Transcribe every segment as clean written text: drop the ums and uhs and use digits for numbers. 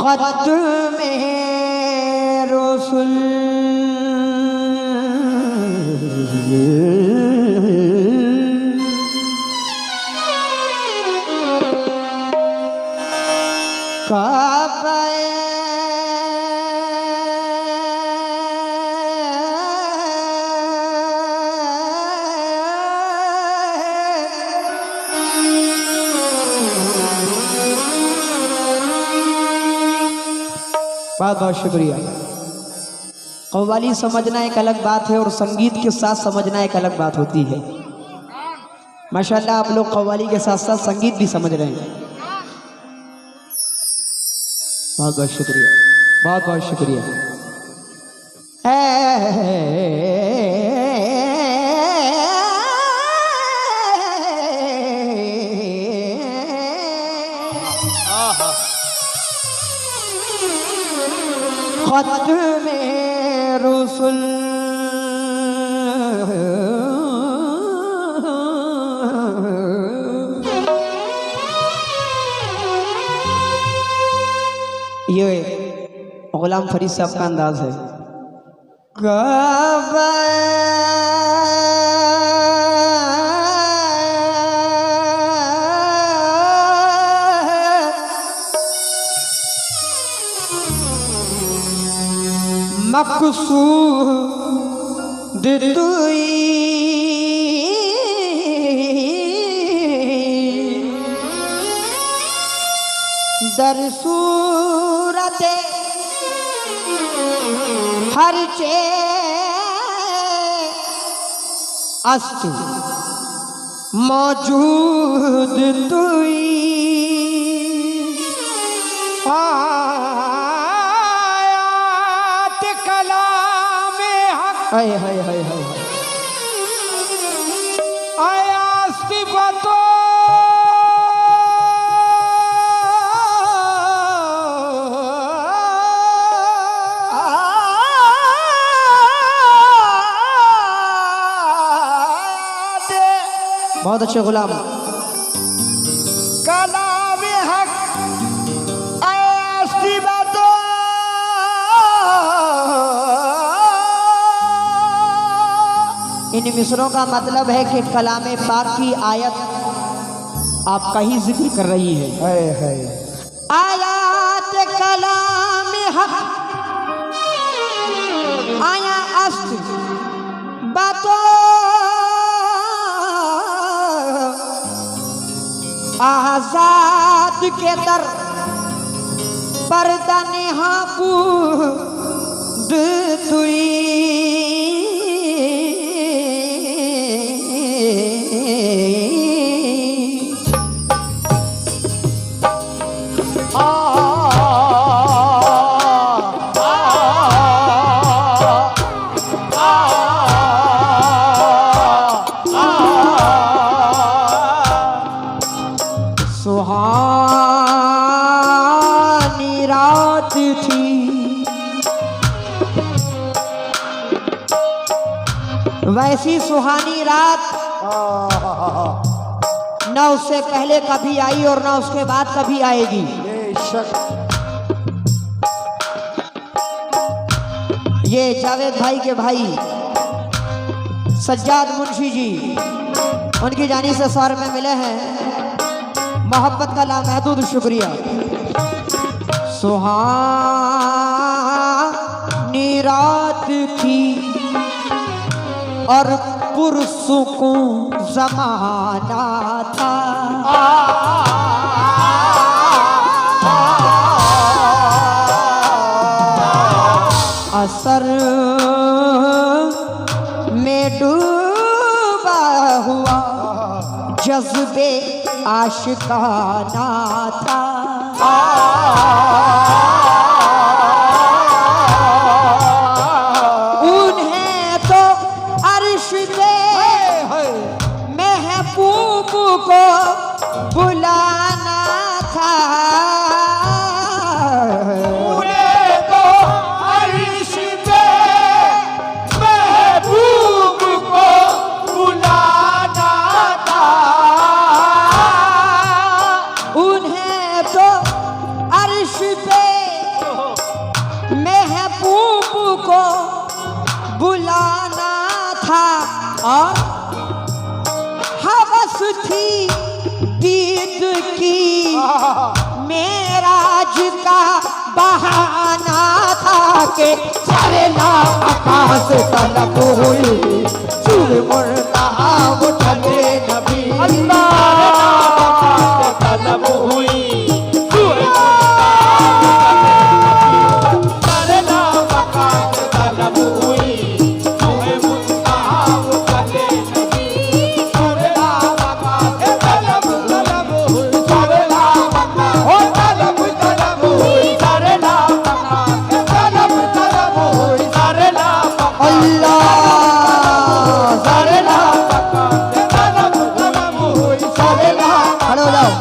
खत में रसूल बहुत बहुत शुक्रिया। कव्वाली समझना एक अलग बात है और संगीत के साथ समझना एक अलग बात होती है। माशाल्लाह आप लोग कव्वाली के साथ साथ संगीत भी समझ रहे हैं। बहुत बहुत शुक्रिया, बहुत बहुत शुक्रिया। खत में रसूल ये गुलाम फरीद साहब का अंदाज है। मकसूद तुई दर सूरत हर चे अस्त मौजूद तुई हाय हाय हाय हाय आयास्ती बतो बहुत अच्छे गुलाम कलाम हक आयास्ती बतो इन मिसरों का मतलब है कि कलाम पाक की आयत आपका ही जिक्र कर रही है। आयात कलाम हक आया अस्त बातो आजाद के दर पर्दाने हाकू दुई सुहानी रात थी वैसी सुहानी रात न उससे पहले कभी आई और न उसके बाद कभी आएगी। ये जावेद भाई के भाई सज्जाद मुंशी जी उनकी जानी से सर में मिले हैं। मोहब्बत का लामहदूद शुक्रिया। सुहानी रात थी और पुरसुकून ज़माना था। असर में डूबा हुआ जज्बे आशिकाना था। उन्हें तो अर्श पे महबूब को बुलाना था। उन्हें तो अर्श पे महबूब को बुलाना था। उन्हें तो अर्श पे थी बीत की मेराज का बहाना था के सारे नाम आकाश तलब हुई सूर मुर्दा वो चले नबी अल्लाह तलब हुई सारे नाम आकाश तलब हुई सूर मुर्दा वो चले नबी सारे नाम आकाश तलब हुई सारे नाम आकाश तलब हुई सारे नाम आकाश तलब हुई सारे नाम अल्लाह सारे नाम आकाश तलब हुई सारे नाम खड़े हो जाओ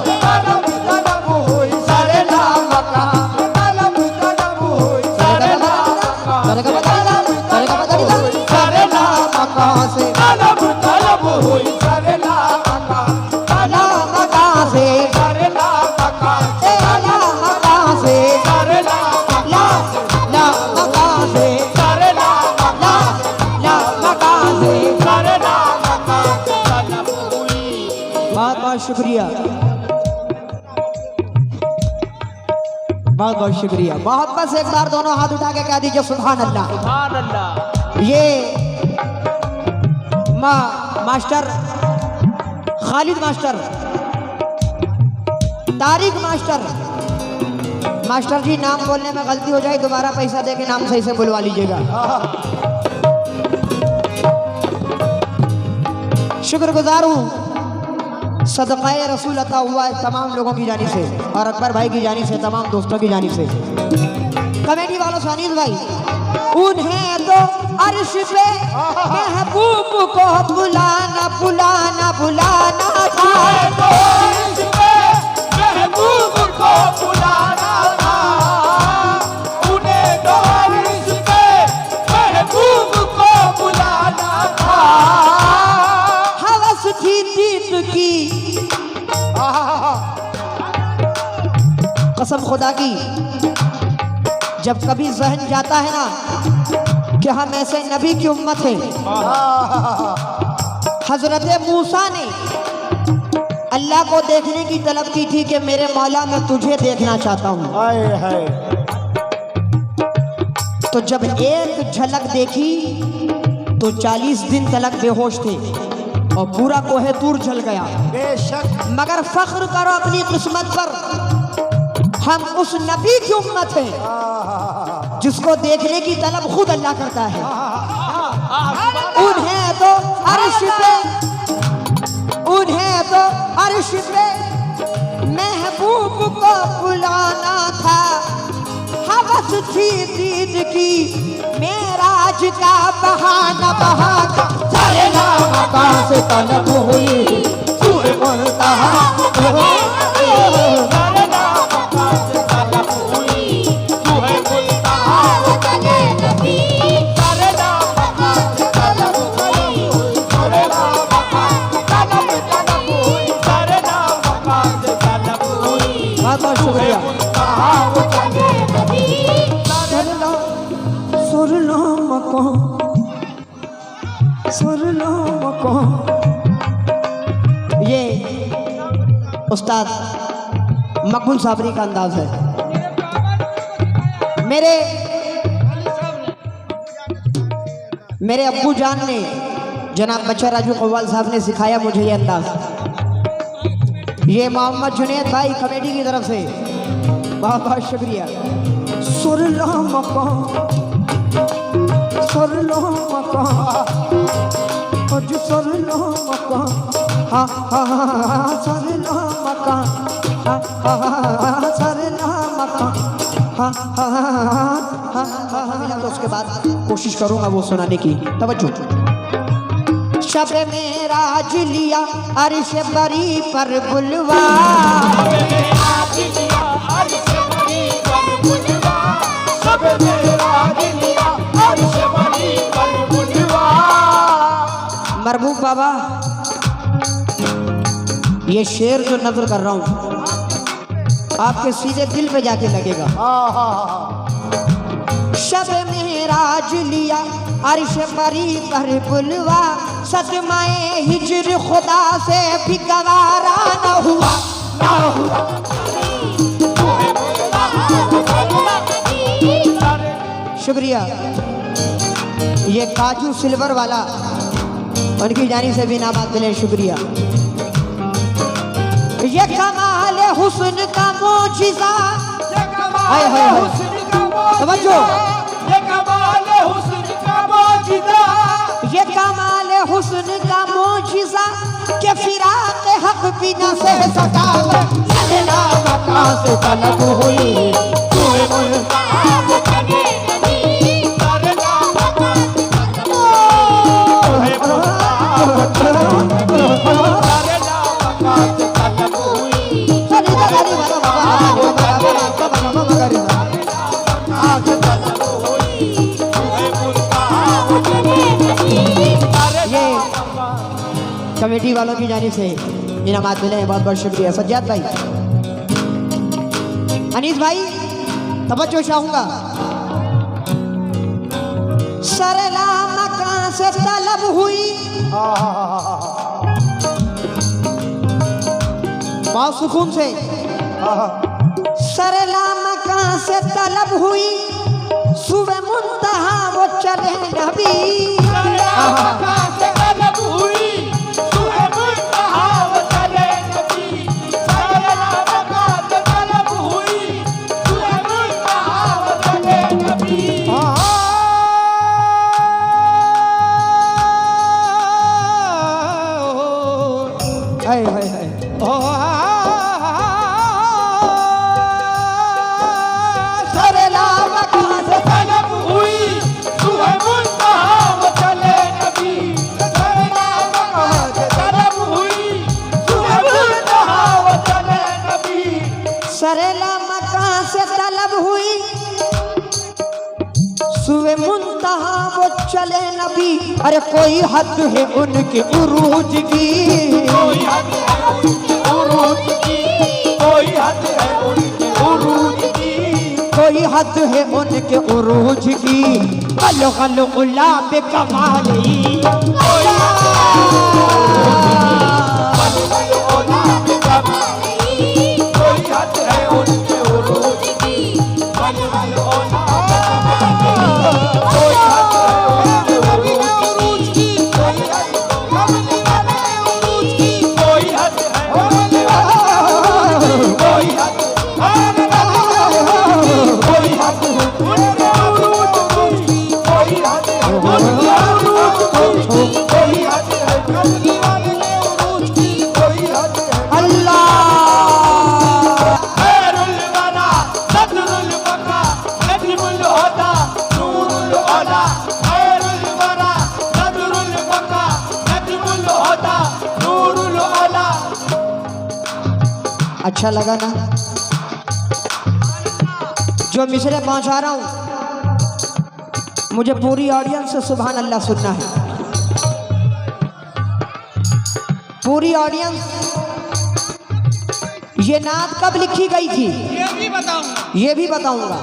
बहुत बहुत शुक्रिया, बहुत बहुत शुक्रिया। मोहब्बत से एक बार दोनों हाथ उठा के कह दीजिए सुभान अल्लाह। सुभान अल्लाह। ये master Khalid master, Tariq master, master ji नाम बोलने में गलती हो जाए दोबारा पैसा दे के नाम सही से बुलवा लीजिएगा। शुक्रगुजार हूँ, सदक़ाए रसूल अता हुआ है तमाम लोगों की जानिब से और अकबर भाई की जानिब से, तमाम दोस्तों की जानिब से, कमेटी वालों से अनीस भाई। उन्हें तो अर्श पे महबूब को बुलाना बुलाना बुलाना था, महबूब को बुलाना था, उन्हें तो अर्श पे महबूब को बुलाना था। हवस थी दीद की, कसम खुदा की, जब कभी जहन जाता है ना कि हम ऐसे नबी की उम्मत है। हजरत मूसा ने अल्लाह को देखने की तलब की थी कि मेरे मौला मैं तुझे देखना चाहता हूँ। तो जब एक झलक देखी तो 40 दिन तलक बेहोश थे और पूरा कोहे तूर जल गया। बेशक मगर फख्र करो अपनी किस्मत पर, हम उस नबी की उम्मत हैं जिसको देखने की तलब खुद अल्लाह करता है। उन्हें तो अर्श पे, उन्हें तो अर्श पे महबूब को बुलाना था। हवस थी दीद की मेराज का बहाना बहाना, सारे नाम आकाश तलब हुई सूर मुर्तहा ये उस्ताद मकबूल साबरी का अंदाज है। मेरे अब्बू जान ने, जनाब बच्चा राजू कव्वाल साहब ने सिखाया मुझे ये अंदाज। ये मोहम्मद जुनेद भाई कमेटी की तरफ से बहुत बहुत शुक्रिया। सुरलो मकान, सुरलो मकान, सुरलो मकान, हाँ हाँ हाँ सुरलो मकान, हाँ हाँ हाँ सुरलो मकान, हाँ हाँ हाँ हाँ। मिला तो उसके बाद कोशिश करूँगा वो सुनाने की। तवज्जो। शब मेराज लिया अर्श बरी पर बुलवा, मरबूब बाबा ये शेर जो नजर कर रहा हूँ आपके सीधे दिल पे जाके लगेगा। शब मेराज लिया अर्श बरी पर बुलवा, सदमाए हिजर खुदा से भी गवारा न हुआ, न हुआ। शुक्रिया। ये काजू सिल्वर वाला उनकी जानी से भी नाबाद मिले, शुक्रिया। ये कमाल हुस्न का मोजिज़ा, हाय हाय हाय, समझो, ये कमाल हुस्न का मोजिज़ा, ये कमाल हुस्न का मोजिज़ा के फिराक हक बिना से सका सजना मका से तलब हुई, तूने मुल्तान करने नबी सरना मका है कमेटी वालों की जानिब से इनामात मिले हैं, बहुत बहुत शुक्रिया। सज्जाद भाई, अनीस भाई, तवज्जो चाहूंगा। सरला मकान से तलब हुई, बहुत सुकून से, सरला मकान से तलब हुई, सुबह मुंतहा वो चले नबी, सरला मकान से तलब हुई, सुबह मुंतहा वो चले नबी। अरे कोई हद है उनके उरूज की, कोई हद है उनके उरूज की, कोई हद है उनके उरूज की, कोई हद है उनके उरूज की। गल गल उला बे कमाली, कोई हद है उनके उरूज की, गल गल उला कोई हद है उरूज की, कोई हद कमली वाले उरूज की, कोई हद है कमली वाले, कोई हद कोई हद उनके उरूज की, कोई हद उनके उरूज की, कोई हद है कमली वाले उरूज की, कोई हद अल्लाह खैरुल वरा सदरुल बका नजमुल हुदा नूरुल उला, खैरुल वरा सदरुल बका नजमुल हुदा नूरुल उला। अच्छा लगा ना? जो मिसरे पहुंचा रहा हूं, मुझे पूरी ऑडियंस से सुभान अल्लाह सुनना है। पूरी ऑडियंस, ये नात कब लिखी गई थी ये भी बताऊंगा,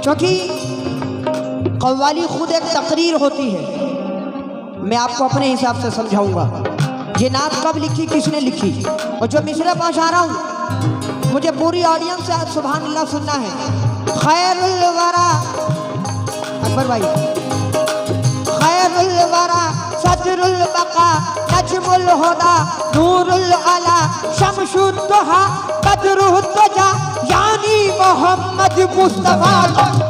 क्योंकि कव्वाली खुद एक तकरीर होती है। मैं आपको अपने हिसाब से समझाऊंगा ये नात कब लिखी, किसने लिखी। और जो मिसरे पहुंचा रहा हूं, मुझे पूरी ऑडियंस से सुभान अल्लाह सुनना है। खैरुल वरा, अकबर भाई, खैरुल वरा सदरुल बका नजमुल हुदा नूरुल अला शमशुद दुहा बदरुद तुजा यानी मोहम्मद मुस्तफा।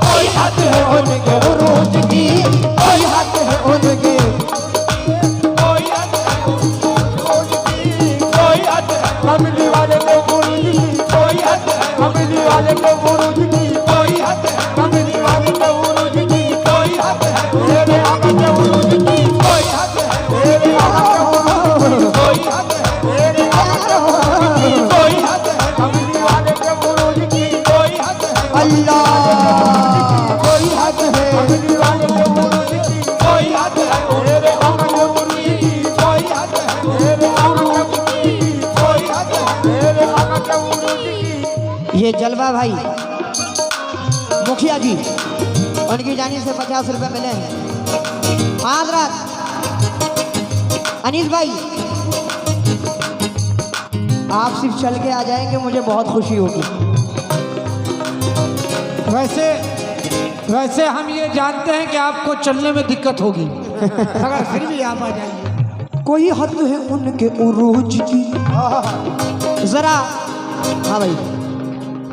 कोई हद है उनके उरूज की, कोई हद है उनके, कोई हद है उनके उरूज की, कोई हद है कमली वाले के उरूज की, कोई हद है कमली वाले के उरूज की, कोई हद है कमली वाले के उरूज की, कोई हद है मेरे आका के उरूज की, कोई हद है मेरे आका के उरूज की, कोई हद है मेरे आका के उरूज की, कोई हद है कमली वाले के उरूज की, कोई हद है अल्लाह, कोई हद है कमली वाले के उरूज की, कोई हद है मेरे आका के उरूज की, कोई हद है मेरे आका के उरूज की, कोई हद है मेरे आका के उरूज की। ये जलवा भाई मुखिया जी, उनकी जानी से 50 रुपए मिले हैं। आज रात अनीस भाई आप सिर्फ चल के आ जाएंगे, मुझे बहुत खुशी होगी। वैसे हम ये जानते हैं कि आपको चलने में दिक्कत होगी, अगर फिर भी आप आ जाइए। कोई हद है उनके उरूज की। जरा हाँ भाई,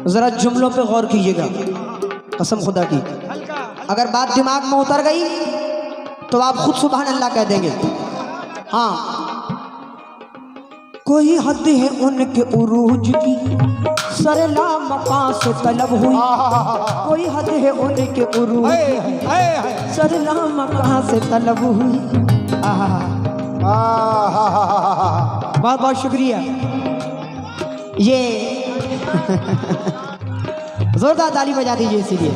जरा जुमलों पे गौर कीजिएगा, कसम खुदा की। अगर बात दिमाग में उतर गई तो आप खुद सुभान अल्लाह कह देंगे। हाँ, कोई हद है उनके उरूज की, सरला मकान से तलब हुई। कोई हद है उनके उरूज की, सरला मकान से तलब हुई। बहुत बहुत शुक्रिया। ये जोरदार ताली बजा दीजिए इसीलिए।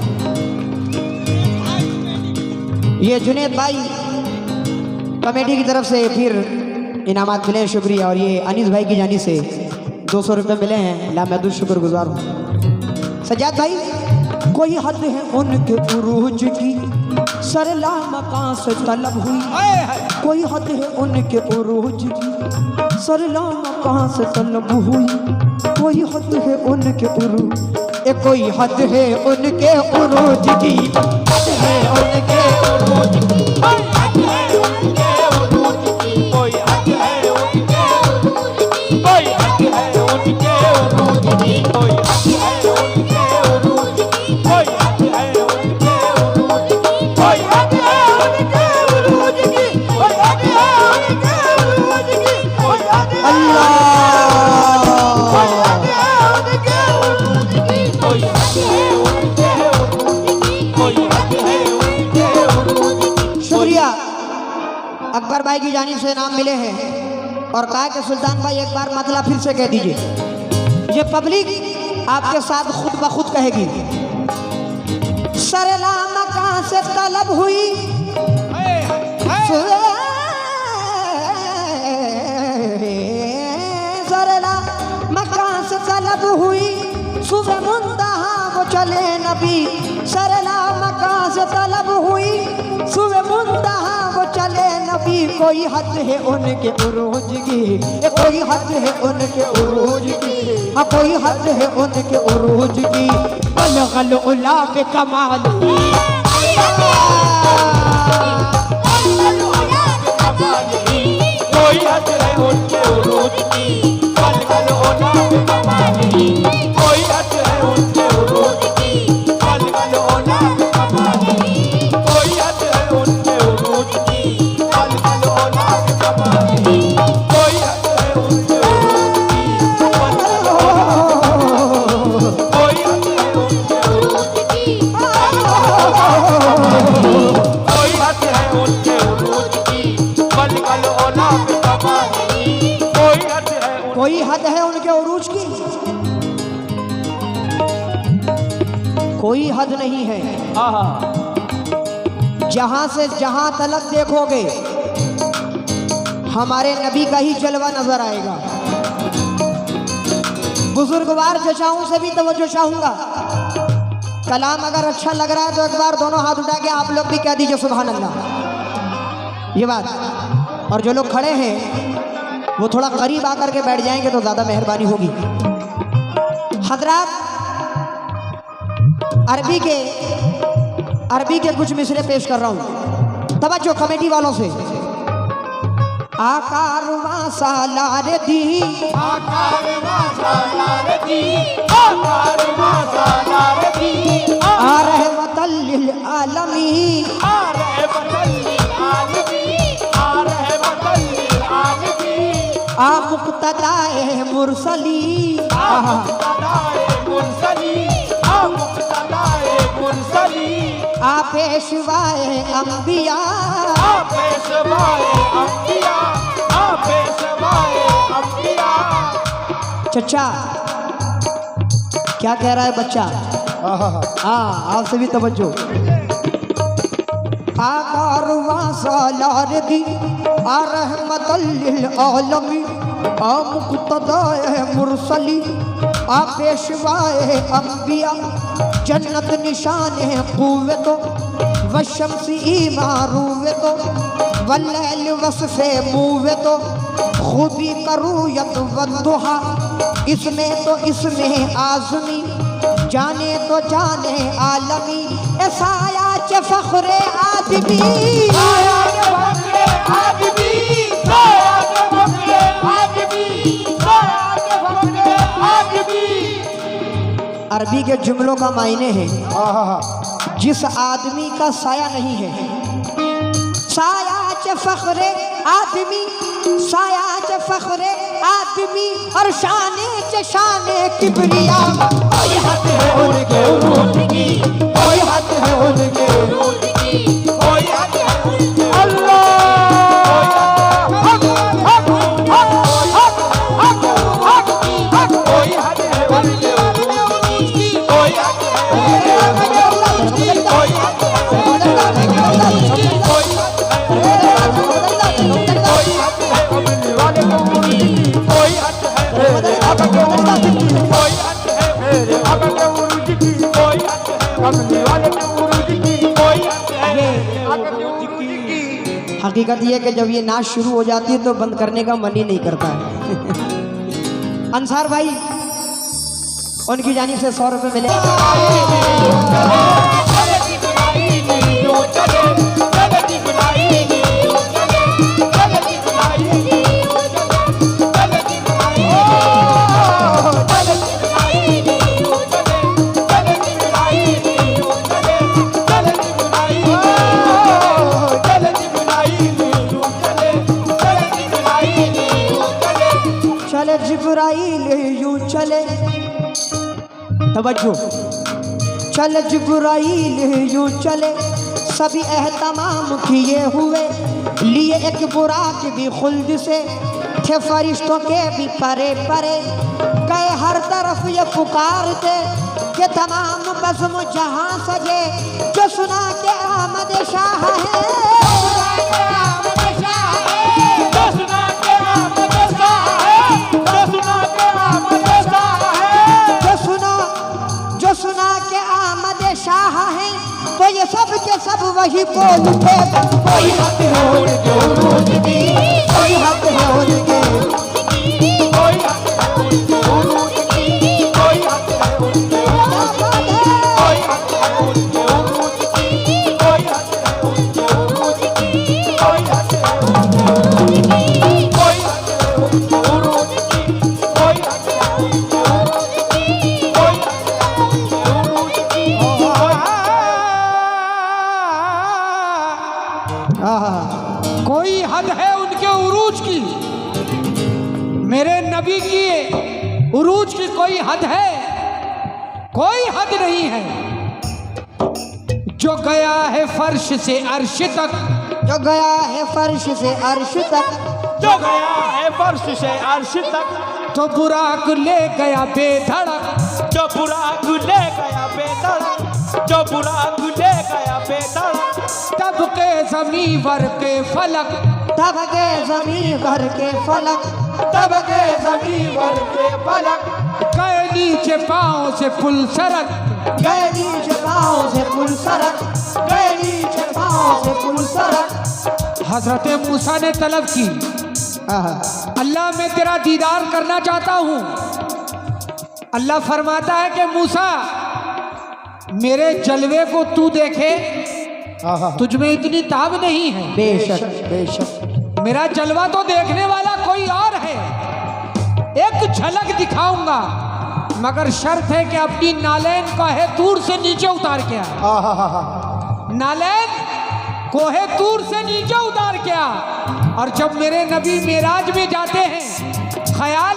ये जुनेद भाई कमेटी की तरफ से फिर इनामात मिले, शुक्रिया। और ये अनीस भाई की जानी से 200 रुपये मिले हैं, ला मैं शुक्रगुजार हूँ। सज्जाद भाई, कोई हद है उनके उरूज की, सरला मकान से तलब हुई। कोई हद है उनके उरूज की, सरला मकान से तलब हुई। कोई हद है उनके उरूज, कोई हद है उनके उरूज की, हद है उनके उरूज की, हद है उनके उरूज की, कोई हद है उनके उरूज की, कोई हद है उनके उरूज की, कोई हद है उनके उरूज की, कोई हद है उनके उरूज की, कोई हद है उनके उरूज की, कोई हद है उनके उरूज की, कोई हद है अल्लाह, कोई हद है उनके उरूज की, कोई हद है उनके उरूज की, कोई हद है उनके उरूज की। शुक्रिया। अकबर भाई की जानिब से इनाम मिले हैं। और कहा कि सुल्तान भाई एक बार मतलब फिर से कह दीजिए, ये पब्लिक आपके साथ खुद ब खुद कहेगी। सरला मकान से तलब हुई, सरला मकान से तलब हुई, सुबह मुंतहा वो चले नबी। सरला मकान से तलब हुई, सुबह मुंतहा वो चले नबी। कोई हद है उनके उरूज की, कोई हद है उनके उरूज की, हाँ कोई हद है उनके उरूज की। बलगल उला पे कमाल, कोई हद है उनके उरूज की, बलगल उला पे कमाल, कोई हद है उनके उरूज की, बलगल उला पे कमाल, कोई हद है उनके उरूज की, बलगल उला पे कमाल, कोई हद है उनके उरूज की, बलगल कोई हद है उनके उरूज की, कोई हद है उनके उरूज की, बलगल उला पे कमाल, कोई हद है उनके उरूज की, कोई हद नहीं है। जहां से जहां तलक देखोगे हमारे नबी का ही जलवा नजर आएगा। बुजुर्गवार चचाओं से भी तवज्जो चाहूंगा। कलाम अगर अच्छा लग रहा है तो एक बार दोनों हाथ उठा के आप लोग भी कह दीजिए सुभान अल्लाह, ये बात। और जो लोग खड़े हैं वो थोड़ा करीब आकर के बैठ जाएंगे तो ज़्यादा मेहरबानी होगी। हजरात, अरबी के कुछ मिसरे पेश कर रहा हूँ, तवज्जो कमेटी वालों से। आकारवा सालार दी, आकारवा सालार दी, आकारवा सालार दी, रहमतल लिल आलमीन, रहमतल लिल आलमीन, रहमतल लिल आलमीन, मुक्तदाए मुरसली, मुक्तदाए मुरसली, मुक्तदाए मुरसली, पेशवाए अंबिया, पेशवाए अंबिया, पेशवाए अंबिया। चचा क्या कह रहा है बच्चा? हाँ, आपसे भी तवज्जो। आकारवा सालार दी, रहमतल लिल आलमीन, मुक्तदाए मुरसली, पेशवाए अंबिया, जन्नत निशान है कुव्वतो वशम्सी मारूवतो, वल्लैल वस्फ़े मुँह तो खूबी करूयत वद्दुहा, इसमें तो इसमें आज़मी, जाने तो जाने आलमी, ऐसा च फ़ख्रे आदमी, आया के फखरे आदमी, आया के फखरे आदमी, आया के फखरे आदमी। अरबी के जुमलों का मायने है जिस आदमी का साया नहीं है। साया च फ़ख्रे आदमी, साया च फ़ख्रे आदमी, और शाने च शाने किबरिया। कोई हद है उनके उरूज की, कोई हद है उनके उरूज की, कोई हद है उनके अल्लाह हक हक हक हक हक हक, कोई हद है उनके उरूज की, कोई हद है उनके उरूज की, कोई हद है उनके उरूज की, कोई हद है कमली वाले उरूज की, कोई हद है मेरे आका के उरूज की, कोई हद है मेरे आका के उरूज की, कोई हद है कमली वाले के उरूज की, कोई हद है मेरे आका के उरूज की। हकीकत ये कि जब ये नाच शुरू हो जाती है तो बंद करने का मन ही नहीं करता है। अंसार भाई, उनकी जानिब से 100 रुपये मिले। चले जिब्राइल यूं चले, तवज्जो, चल जिब्राइल यूं चले, सभी एहतमाम किए हुए, लिए एक बुराक भी खुल्द से, थे फरिश्तों के भी परे परे, गए हर तरफ ये पुकारते कि तमाम बज़्म जहां सजे, जो सुना के आमद शाह है, तो ये सब के सब वही बोल उठे। कोई हद है उनके उरूज की, कोई हद है उनके, कोई हद है उनके उरूज की, कोई हद है उनके उरूज की, कोई हद है उनके उरूज की, कोई हद है उनके उरूज की, कोई हद है उनके उरूज की, कोई हद है उनके उरूज की, कोई हद है उनके उरूज की, कोई हद है उनके उरूज की। कोई हद है उनके उरूज की, मेरे नबी की उरूज की कोई हद है? कोई हद नहीं है। जो गया है फर्श से अर्श तक, जो गया है फर्श से अर्श तक, जो गया है फर्श से अर्श तक, तो बुराक ले गया बेधड़क, जो बुराक ले गया बेधड़क, जो बुराक ले गया बेधड़क, तब के ज़मीं वर के फलक, तब के ज़मीं भर के फलक, तब के ज़मीं भर के फलक, गए नीचे पाँव से पुल सरक, गए नीचे पाँव से पुल सरक, गए नीचे पाँव से पुल सरक। हजरत मूसा ने तलब की, अल्लाह मैं तेरा दीदार करना चाहता हूँ। अल्लाह फरमाता है कि मूसा मेरे जलवे को तू देखे, तुझमें इतनी ताब नहीं है। बेशक बेशक, मेरा जलवा तो देखने वाला कोई और है, एक झलक दिखाऊंगा, मगर शर्त है कि अपनी नालैन कोहे तूर से नीचे उतार के आ। नालैन कोहे तूर से नीचे उतार के आ। और जब मेरे नबी मेराज में जाते हैं, ख्याल